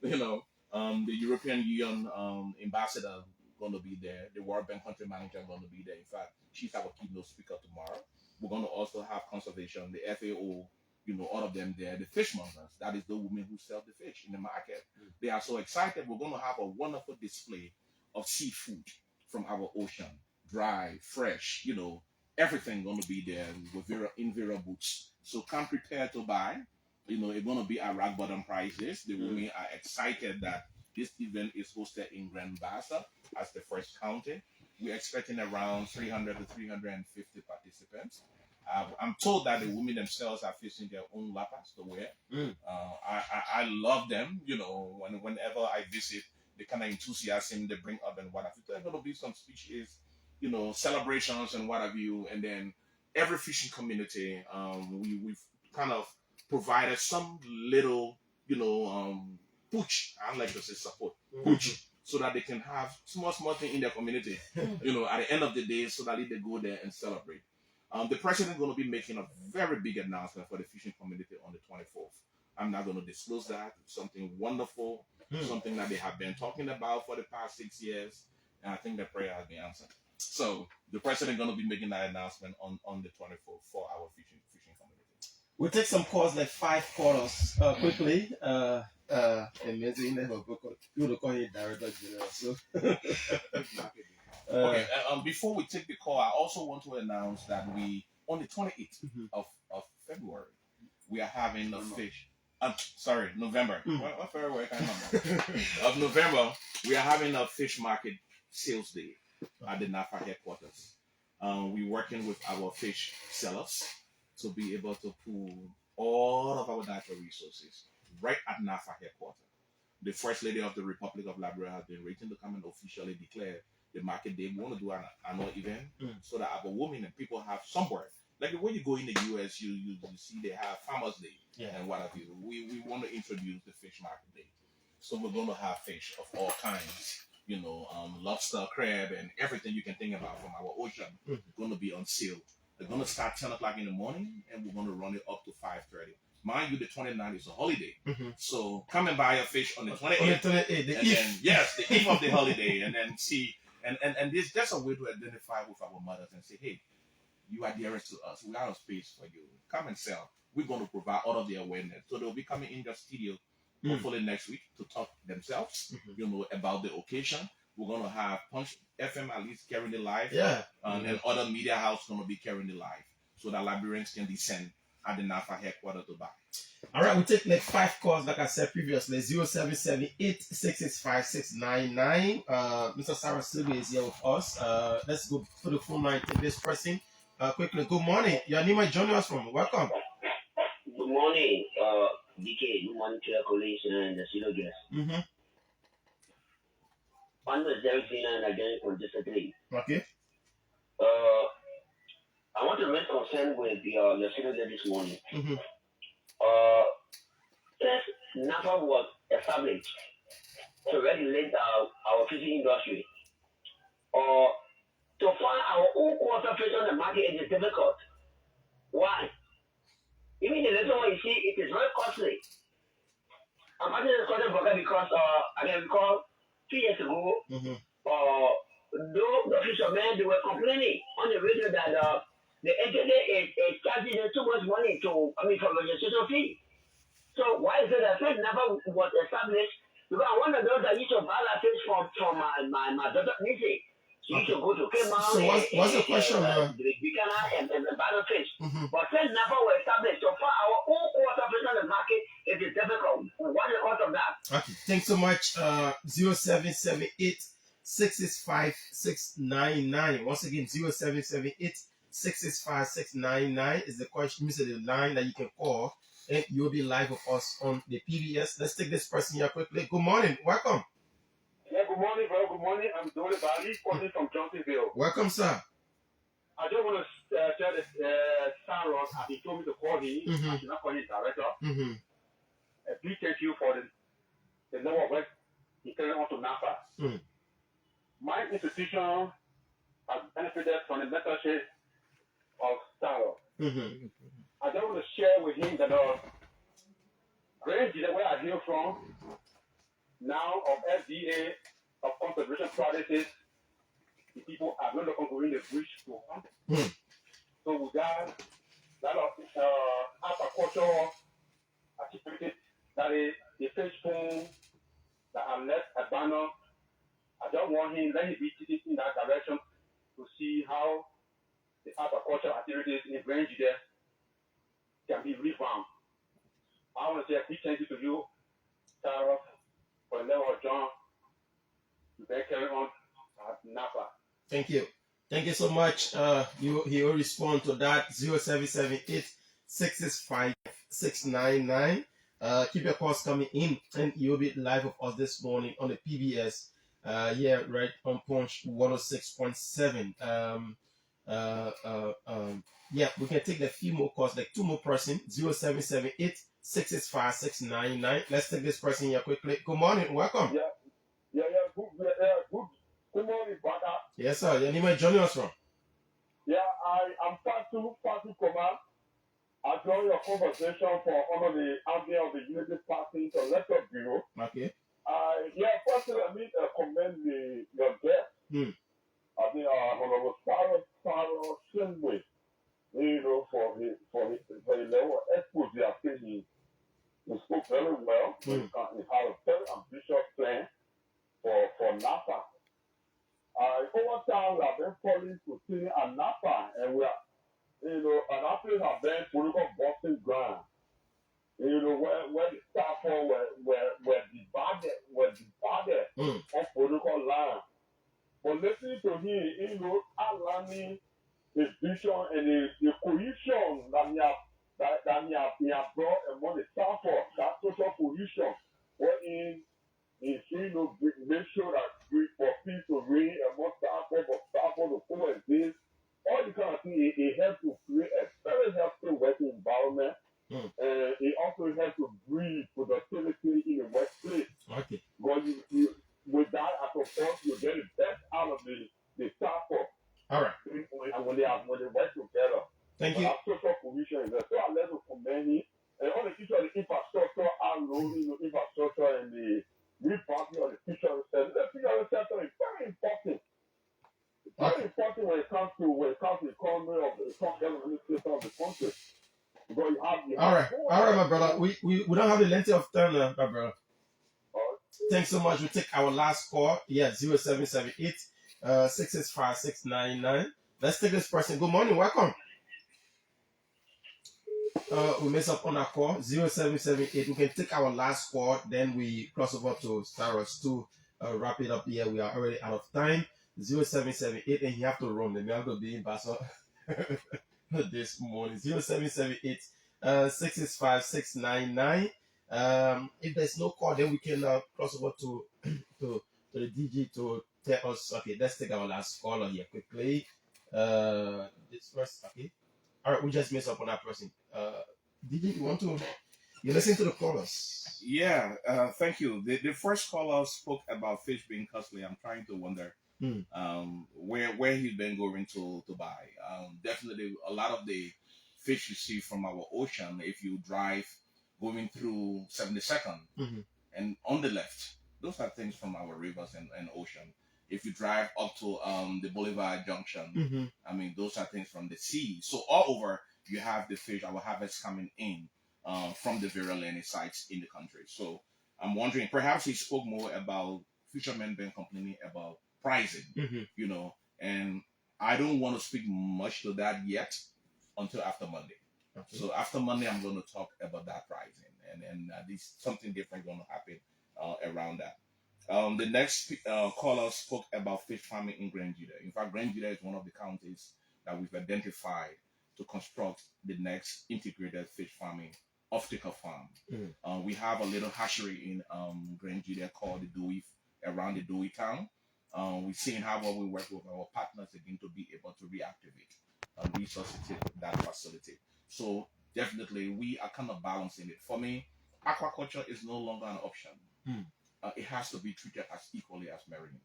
S1: The European Union ambassador going to be there. The World Bank country manager going to be there. In fact, she's our keynote speaker tomorrow. We're going to also have conservation, the FAO, all of them there. The fishmongers, that is the women who sell the fish in the market. They are so excited. We're going to have a wonderful display of seafood from our ocean, dry, fresh, everything gonna be there with in boots. So come prepared to buy. It's gonna be at rock bottom prices. The women are excited that this event is hosted in Grand Bassa as the first county. We're expecting around 300 to 350 participants. I'm told that the women themselves are facing their own lapas to wear. I love them. Whenever I visit, the kind of enthusiasm they bring up and what have you. There's going to be some speeches, celebrations and what have you. And then every fishing community, we've kind of provided some little, push. I like to say support, push, so that they can have small thing in their community. At the end of the day, so that they go there and celebrate. The president is going to be making a very big announcement for the fishing community on the 24th. I'm not going to disclose that. It's something wonderful, something that they have been talking about for the past 6 years, and I think the prayer has been answered. So the president is going to be making that announcement on the 24th for our fishing community.
S2: We'll take some calls, like 5 callers, quickly. Amazing. You will call it Director General. So.
S1: Okay. Before we take the call, I also want to announce that on the 28th of February, we are having a fish. November. What February kind of November, we are having a fish market sales day at the NAFFA headquarters. We're working with our fish sellers to be able to pool all of our natural resources right at NAFFA headquarters. The First Lady of the Republic of Liberia has been waiting to come and officially declare the market day. We want to do an annual event so that our women and people have somewhere. Like when you go in the US, you see they have Farmers Day and what have you. We want to introduce the fish market day. So we're going to have fish of all kinds, lobster, crab, and everything you can think about from our ocean going to be on sale. They're going to start 10 o'clock in the morning and we're going to run it up to 5:30. Mind you, the 29th is a holiday. So come and buy a fish on the 28th. The eve of the holiday, and then see. And this just a way to identify with our mothers and say, hey, you are dearest to us. We have a space for you. Come and sell. We're going to provide all of the awareness. So they'll be coming in the studio hopefully next week to talk themselves, about the occasion. We're going to have Punch FM at least carrying the live. And other media house going to be carrying the live so that Liberians can descend at the NAFFA headquarters to buy.
S2: All right, we'll take like 5 calls, like I said previously. 0778 665 699. Mr. Cyrus Saygbe is here with us. Let's go to the phone line, take this person quickly. Good morning. Your name is joining us from. Welcome.
S5: Good morning, DK. Good morning to your colleagues and the studio guests. My name is Derek Zina and I join from District 3.
S2: Okay.
S5: I want to raise concern with your studio guest this morning. Since NAFFA was established to regulate our fishing industry, to find our own quarter fish on the market is difficult. Why? Even the little one you see, it is very costly. I'm asking this question because I can recall 2 years ago, the fishermen, they were complaining on the radio that the entity is charging them too much money for registration fee. So why is it that fish never was established? Because one of those that used to buy that fish from my daughter Nisi. She used to go to Kmart.
S2: So what's the question?
S5: The Bicana and buy the fish. But fish never were established. So for our own quarter fish on the market, it is difficult. What's the cost of that?
S2: Okay, thanks so much. 0778 665 699. Once again, 0778 665 699 is the question, the line that you can call, and you'll be live with us on the PBS. Let's take this person here quickly. Good morning. Welcome.
S6: Yeah, good morning, bro. Good morning. I'm Dole Bali, calling from Johnsonville.
S2: Welcome, sir.
S6: I just want to tell the Cyrus, as he told me to call him, I should not call him director. A big thank you for the number of work he carried on to NAFFA. My institution has benefited from the mentorship of Cyrus. I just want to share with him that range where I hail from, now of FDA, of conservation practices, the people are no longer going the bridge to hunt. So with that aquaculture activity, that is the fish pool that are left abandoned, I don't want him, let him be taking in that direction to see how the aquaculture activities in Grand there can be revamped. I want to say a big thank you to you, Sarah, for the level of John. You can carry on at NAFFA.
S2: Thank you. Thank you so much. He will respond to that 0778 665 699. Keep your calls coming in, and you'll be live with us this morning on the PBS. Yeah, right on Punch 106.7. Yeah, we can take the few more calls, like two more person. 0778 665 699. Let's take this person here quickly. Good morning, welcome.
S6: Yeah, good. Good morning, brother.
S2: Yes, sir. Your name is joining us from?
S6: Yeah, I'm Fatu Command. I joined your conversation for one of the idea of the Unity Party Electoral Bureau.
S2: Okay.
S6: First let me commend your guest. I mean, Honorable Cyrus Saygbe, for the level of exposure. I think he spoke very well. He had a very ambitious plan for NAFFA. Over time, we have been calling to see a NAFFA, and we are, and after have been political boxing ground. Where the staff were divided on political line. But listening to him, outlining his vision and the cohesion that he has brought among the staff, that social cohesion, wherein make sure that for peace to reign among staff, for staff to coexist. All the kind of things, it helps to create a very healthy working environment. And it also helps to breed productivity in the workplace.
S2: Okay.
S6: Because you with that, I suppose you get the best out of the staff.
S2: All right.
S6: And when they work together.
S2: Thank you.
S6: Social cohesion is there. So I let to commend him. And on the issue of the infrastructure, infrastructure and the revamping of the fisheries sector. The fisheries sector is very important. It's very important when it comes to the economy of the system of the country. Because
S2: all right, my brother. We don't have the length of time, my brother. Thanks so much. We take our last call. Yeah, 0778 665 699. Let's take this person. Good morning, welcome. We mess up on our call. 0778. We can take our last call, then we cross over to Cyrus to wrap it up here. We are already out of time. 0778, and you have to run. Then you have to be in Basel this morning. 0778 665 699. If there's no call, then we can cross over to the DG to tell us. Okay, let's take our last caller here quickly. This first, okay. All right, we just messed up on that person. DG, you listen to the callers?
S1: Yeah, thank you. The first caller spoke about fish being costly. I'm trying to wonder where he's been going to buy. Definitely, a lot of the fish you see from our ocean, if you drive going through 72nd and on the left, those are things from our rivers and ocean. If you drive up to the Boulevard Junction, I mean, those are things from the sea. So all over, you have the fish, our harvest coming in from the various landing sites in the country. So I'm wondering, perhaps he spoke more about fishermen being complaining about pricing, and I don't want to speak much to that yet until after Monday. Okay. So after Monday, I'm going to talk about that pricing, and at least something different going to happen around that. The next caller spoke about fish farming in Grand Juda. In fact, Grand Juda is one of the counties that we've identified to construct the next integrated fish farming optical farm. We have a little hatchery in Grand Juda called the Dewey, around the Dewey town. We're seeing how well we work with our partners again to be able to reactivate and resuscitate that facility. So definitely we are kind of balancing it. For me, aquaculture is no longer an option. It has to be treated as equally as marine.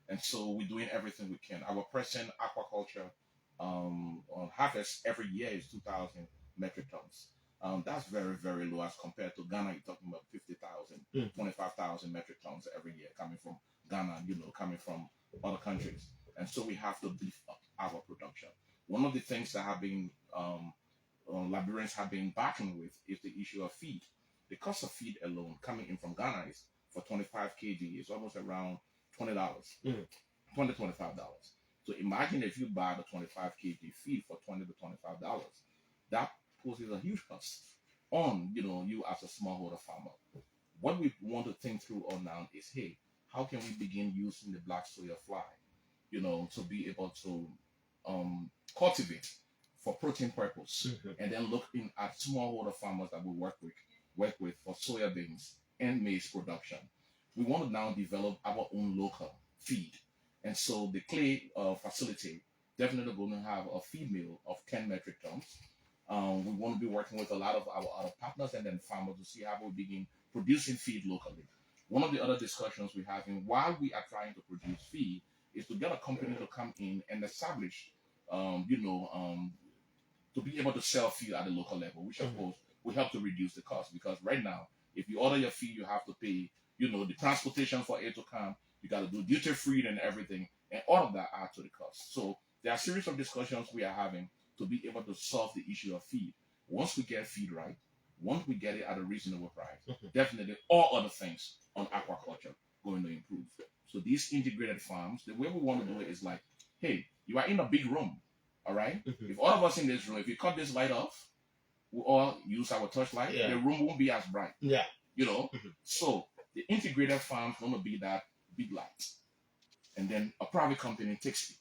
S1: And so we're doing everything we can. Our present aquaculture harvest every year is 2,000 metric tons. That's very, very low as compared to Ghana. You're talking about 50,000, 25,000 metric tons every year coming from Ghana, coming from other countries. And so we have to beef up our production. One of the things that have been Liberians have been battling with is the issue of feed. The cost of feed alone coming in from Ghana is for 25 kg is almost around $20, $25. So imagine if you buy the 25 kg feed for $20 to $25. That poses a huge cost on you as a smallholder farmer. What we want to think through on now is, hey, how can we begin using the black soya fly, to be able to cultivate for protein purpose, and then looking at smallholder farmers that we work with for soybeans and maize production. We want to now develop our own local feed, and so the clay facility definitely going to have a feed mill of 10 metric tons. We want to be working with a lot of our other partners and then farmers to see how we begin producing feed locally. One of the other discussions we're having while we are trying to produce feed is to get a company to come in and establish, to be able to sell feed at the local level, which of course will help to reduce the cost. Because right now, if you order your feed, you have to pay, the transportation for it to come. You got to do duty free and everything, and all of that add to the cost. So there are a series of discussions we are having to be able to solve the issue of feed. Once we get feed right, once we get it at a reasonable price, definitely all other things on aquaculture going to improve. So these integrated farms, the way we want to do it is like, hey, you are in a big room, all right? If all of us in this room, if you cut this light off, we all use our torchlight, the room won't be as bright.
S2: Yeah.
S1: So the integrated farm going to be that big light. And then a private company takes it,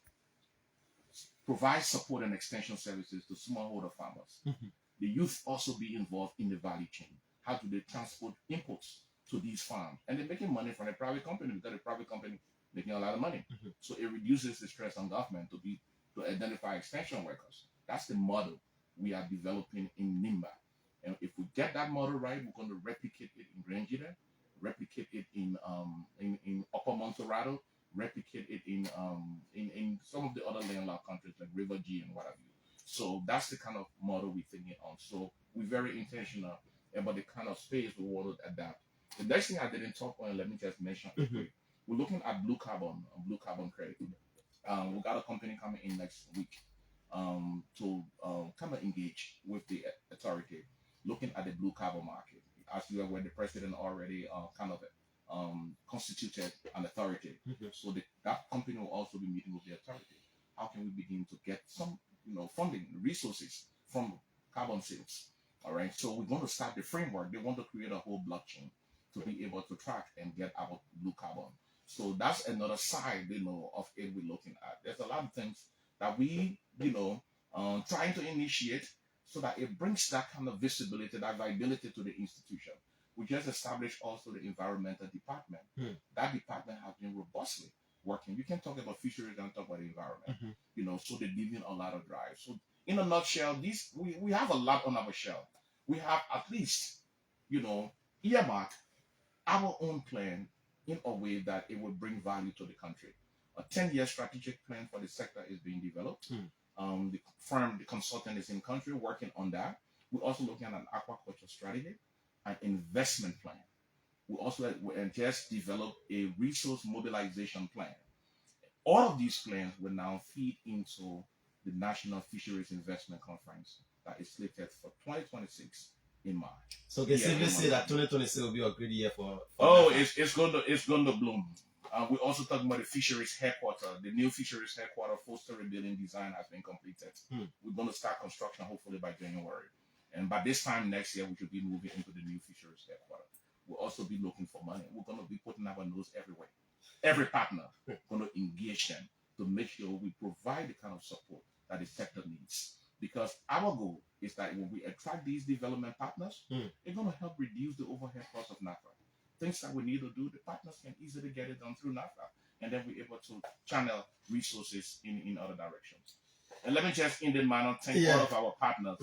S1: provides support and extension services to smallholder farmers. The youth also be involved in the value chain. How do they transport inputs to these farms? And they're making money from a private company because the private company making a lot of money. So it reduces the stress on government to identify extension workers. That's the model we are developing in Nimba. And if we get that model right, we're going to replicate it in Rangida, replicate it in Upper Montserrado, replicate it in some of the other landlocked countries like River G and what have you. So that's the kind of model we're thinking on. So we're very intentional about the kind of space we want to adapt. The next thing I didn't talk on, let me just mention it quick. We're looking at blue carbon credit. We got a company coming in next week to kind of engage with the authority, looking at the blue carbon market. As you are aware, the president already constituted an authority. So that company will also be meeting with the authority. How can we begin to get some funding resources from carbon sales? All right. So we're going to start the framework. They want to create a whole blockchain to be able to track and get our blue carbon. So that's another side, of it we're looking at. There's a lot of things that we, trying to initiate so that it brings that kind of visibility, that viability to the institution. We just established also the environmental department. That department has been robustly working. You can talk about fisheries and talk about the environment, so they're giving a lot of drive. So in a nutshell, we have a lot on our shelf. We have at least, earmark our own plan in a way that it will bring value to the country. A 10-year strategic plan for the sector is being developed. The consultant is in country working on that. We're also looking at an aquaculture strategy, an investment plan. We also just developed a resource mobilization plan. All of these plans will now feed into the National Fisheries Investment Conference that is slated for 2026 in March.
S2: So can you say that 2026 will be a great year for
S1: it's going to bloom. We're also talking about the fisheries headquarters. The new fisheries headquarters, full-story building design has been completed. We're going to start construction hopefully by January. And by this time next year, we should be moving into the new fisheries headquarters. We'll also be looking for money. We're going to be putting our nose everywhere. Every partner, going to engage them to make sure we provide the kind of support that the sector needs. Because our goal is that when we attract these development partners, it's going to help reduce the overhead cost of NAFFA. Things that we need to do, the partners can easily get it done through NAFFA, and then we're able to channel resources in other directions. And let me just, in the manner, thank all of our partners,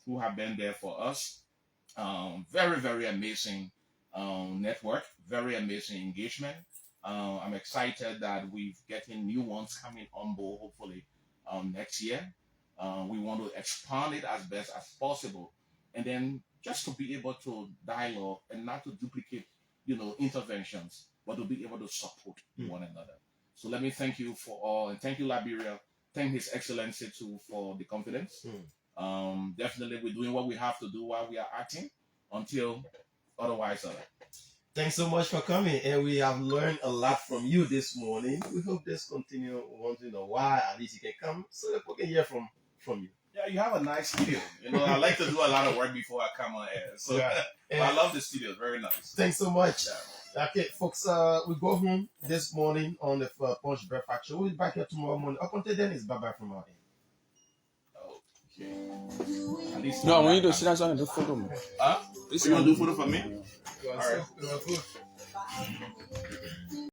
S1: who have been there for us. Very, very amazing network, very amazing engagement. I'm excited that we're getting new ones coming on board, hopefully next year. We want to expand it as best as possible, and then just to be able to dialogue and not to duplicate, interventions, but to be able to support one another. So let me thank you for all, and thank you, Liberia. Thank His Excellency too for the confidence. Definitely, we're doing what we have to do while we are acting until otherwise.
S2: Thanks so much for coming, and we have learned a lot from you this morning. We hope this continue once in a while. At least you can come so that we can hear from you.
S1: Yeah, you have a nice studio. You know, I like to do a lot of work before I come on air. So but I love the studio. It's very nice.
S2: Thanks so much. Okay, folks, we go home this morning on the Punch Breakfast Show. We'll be back here tomorrow morning. Up until then, it's bye-bye from our end.
S1: Okay. At least
S7: No, I want you to sit down and do photo, man.
S1: Huh? You want to do photo for me?
S2: All right.